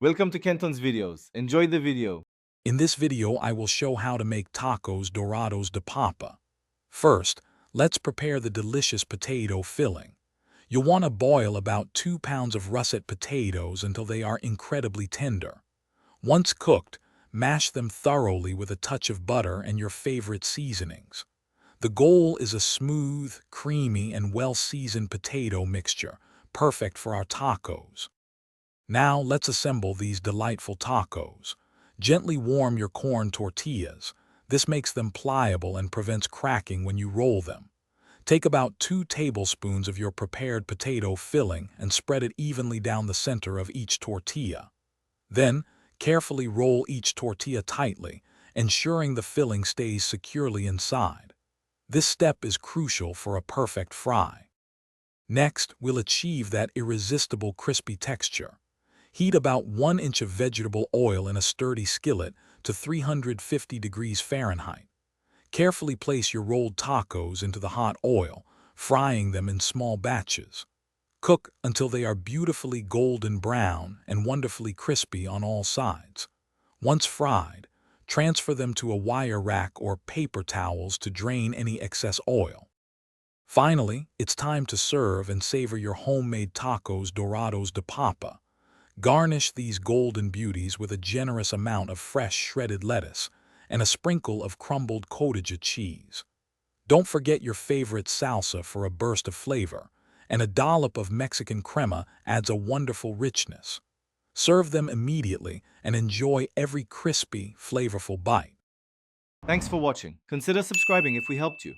Welcome to Kenton's videos. Enjoy the video. In this video, I will show how to make tacos Dorados de papa. First, let's prepare the delicious potato filling. You'll want to boil about 2 pounds of russet potatoes until they are incredibly tender. Once cooked, mash them thoroughly with a touch of butter and your favorite seasonings. The goal is a smooth, creamy, and well-seasoned potato mixture, perfect for our tacos. Now let's assemble these delightful tacos. Gently warm your corn tortillas. This makes them pliable and prevents cracking when you roll them. Take about 2 tablespoons of your prepared potato filling and spread it evenly down the center of each tortilla. Then, carefully roll each tortilla tightly, ensuring the filling stays securely inside. This step is crucial for a perfect fry. Next, we'll achieve that irresistible crispy texture. Heat about 1 inch of vegetable oil in a sturdy skillet to 350 degrees Fahrenheit. Carefully place your rolled tacos into the hot oil, frying them in small batches. Cook until they are beautifully golden brown and wonderfully crispy on all sides. Once fried, transfer them to a wire rack or paper towels to drain any excess oil. Finally, it's time to serve and savor your homemade tacos Dorados de papa. Garnish these golden beauties with a generous amount of fresh shredded lettuce and a sprinkle of crumbled cottage cheese. Don't forget your favorite salsa for a burst of flavor, and a dollop of Mexican crema adds a wonderful richness. Serve them immediately and enjoy every crispy, flavorful bite. Thanks for watching. Consider subscribing if we helped you.